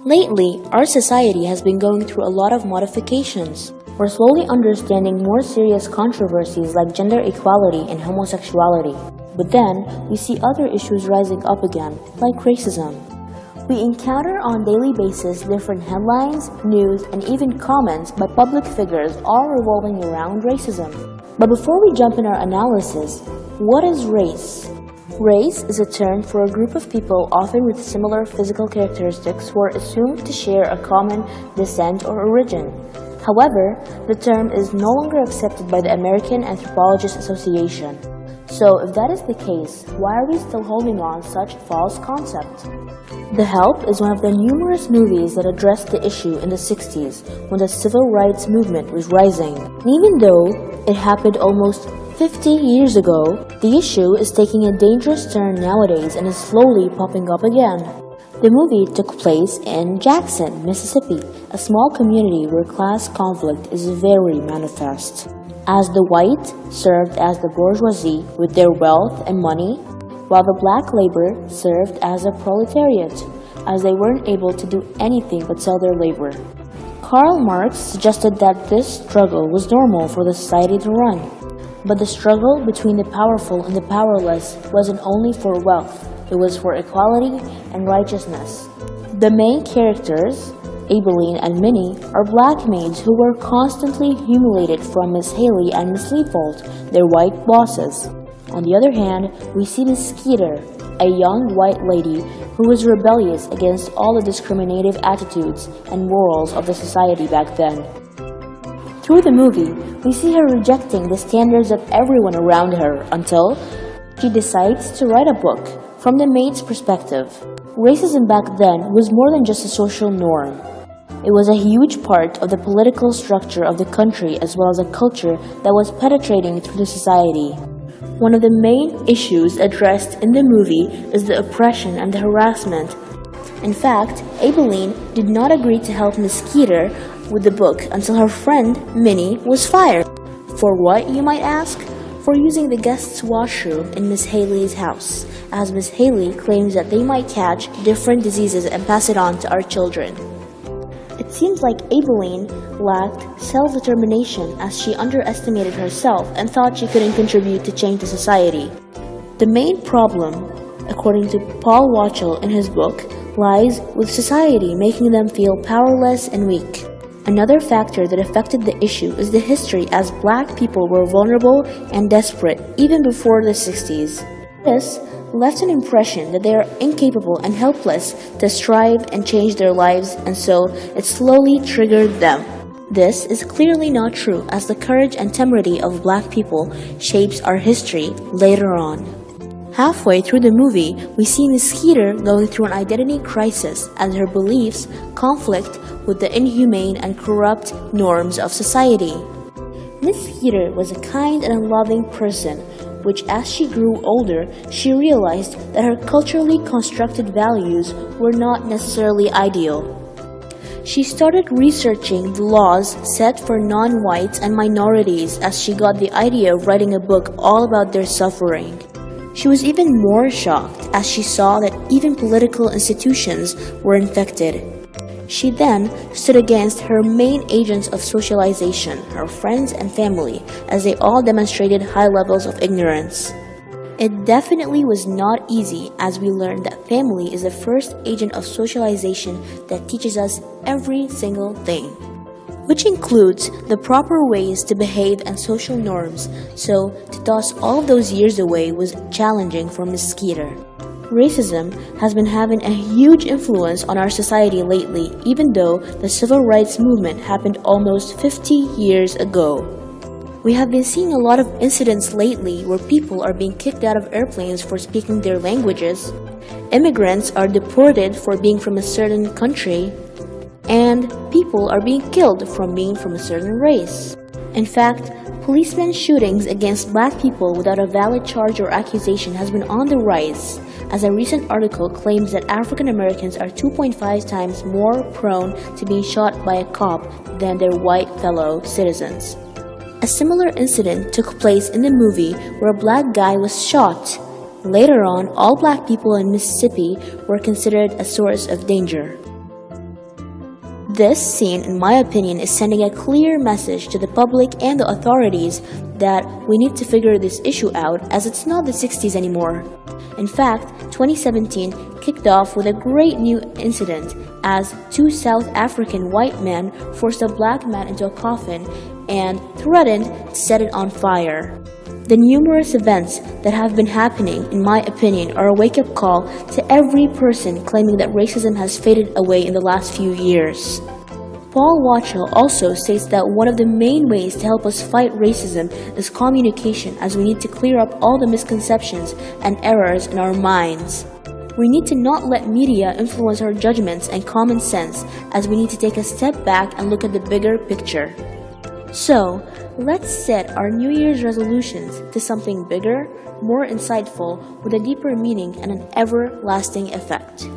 Lately, our society has been going through a lot of modifications. We're slowly understanding more serious controversies like gender equality and homosexuality. But then, we see other issues rising up again, like racism. We encounter on a daily basis different headlines, news, and even comments by public figures all revolving around racism. But before we jump in our analysis, what is race? Race is a term for a group of people often with similar physical characteristics who are assumed to share a common descent or origin. However, the term is no longer accepted by the American Anthropologists Association. So, if that is the case, why are we still holding on such false concept? The Help is one of the numerous movies that addressed the issue in the 60s when the civil rights movement was rising. And even though it happened almost 50 years ago, the issue is taking a dangerous turn nowadays and is slowly popping up again. The movie took place in Jackson, Mississippi, a small community where class conflict is very manifest, as the white served as the bourgeoisie with their wealth and money, while the black labor served as a proletariat, as they weren't able to do anything but sell their labor. Karl Marx suggested that this struggle was normal for the society to run. But the struggle between the powerful and the powerless wasn't only for wealth, it was for equality and righteousness. The main characters, Abilene and Minnie, are black maids who were constantly humiliated from Miss Haley and Miss Leopold, their white bosses. On the other hand, we see Miss Skeeter, a young white lady who was rebellious against all the discriminative attitudes and morals of the society back then. Through the movie, we see her rejecting the standards of everyone around her until she decides to write a book from the maid's perspective. Racism back then was more than just a social norm. It was a huge part of the political structure of the country as well as a culture that was penetrating through the society. One of the main issues addressed in the movie is the oppression and the harassment. In fact, Abilene did not agree to help Miss Skeeter with the book until her friend, Minnie, was fired. For what, you might ask? For using the guest's washroom in Miss Haley's house, as Miss Haley claims that they might catch different diseases and pass it on to our children. It seems like Abilene lacked self-determination as she underestimated herself and thought she couldn't contribute to change the society. The main problem, according to Paul Watchell in his book, lies with society making them feel powerless and weak. Another factor that affected the issue is the history, as black people were vulnerable and desperate even before the 60s. This left an impression that they are incapable and helpless to strive and change their lives, and so it slowly triggered them. This is clearly not true, as the courage and temerity of black people shapes our history later on. Halfway through the movie, we see Miss Skeeter going through an identity crisis as her beliefs conflict with the inhumane and corrupt norms of society. Miss Skeeter was a kind and a loving person, which as she grew older, she realized that her culturally constructed values were not necessarily ideal. She started researching the laws set for non-whites and minorities as she got the idea of writing a book all about their suffering. She was even more shocked as she saw that even political institutions were infected. She then stood against her main agents of socialization, her friends and family, as they all demonstrated high levels of ignorance. It definitely was not easy, as we learned that family is the first agent of socialization that teaches us every single thing, which includes the proper ways to behave and social norms, so to toss all of those years away was challenging for Miss Skeeter. Racism has been having a huge influence on our society lately, even though the civil rights movement happened almost 50 years ago. We have been seeing a lot of incidents lately where people are being kicked out of airplanes for speaking their languages, immigrants are deported for being from a certain country, and people are being killed from being from a certain race. In fact, policemen shootings against black people without a valid charge or accusation has been on the rise, as a recent article claims that African Americans are 2.5 times more prone to being shot by a cop than their white fellow citizens. A similar incident took place in the movie where a black guy was shot. Later on, all black people in Mississippi were considered a source of danger. This scene, in my opinion, is sending a clear message to the public and the authorities that we need to figure this issue out, as it's not the 60s anymore. In fact, 2017 kicked off with a great new incident as two South African white men forced a black man into a coffin and threatened to set it on fire. The numerous events that have been happening, in my opinion, are a wake-up call to every person claiming that racism has faded away in the last few years. Paul Watchell also states that one of the main ways to help us fight racism is communication, as we need to clear up all the misconceptions and errors in our minds. We need to not let media influence our judgments and common sense, as we need to take a step back and look at the bigger picture. So, let's set our New Year's resolutions to something bigger, more insightful, with a deeper meaning and an everlasting effect.